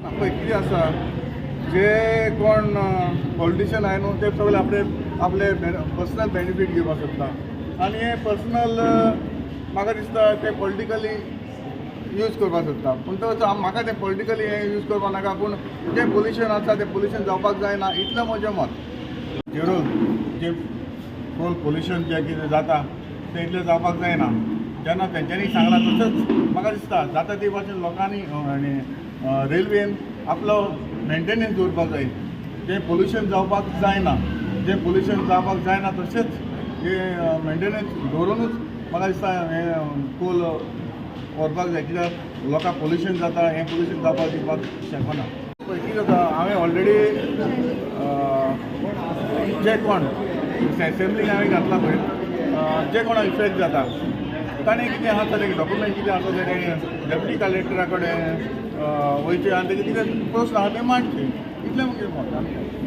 पळय कितें आसा जे कोण पॉलिटिशियन आहाय न्हू ते सगळे आपले पर्सनल बेनिफीट घेवपाक सोदता आनी हे पर्सनल म्हाका दिसता ते पॉलिटिकली यूज करपाक सोदता पूण तो म्हाका ते पॉलिटिकली हे यूज करपाक नाका पूण जे पोल्युशन आसा ते पोल्युशन जावपाक जायना इतलें म्हजें मत झिरो जे फूल पोल्युशन जें कितें जाता तें इतलें जावपाक जायना जेन्ना तेंच्यांनी सांगलां तशेंच म्हाका दिसता जाता ते भाशेन लोकांनी आनी रेल्वेन आपलो मेंटेनन्स दवरपाक जाय जें पोल्युशन जावपाक जायना जें पोल्युशन जावपाक जायना तशेंच हे मेंटेनन्स दवरूनच म्हाका दिसता हें पूल व्हरपाक जाय कित्याक लोकांक पोल्युशन जाता हें पोल्युशन जावपाक दिवपाक शकना पळय कितें जाता हांवें ऑलरेडी जे कोण एसेंब्लीक हांवें घातला पळय जे कोणाक इफेक्ट जाता ताणें कितें आसा तें डॉक्युमेंट कितें आसा तें डेप्युटी कलेक्टरा कडेन वयचें आनी तें कितें प्रश्न आसा तें मांडचें इतलें म्हजें मत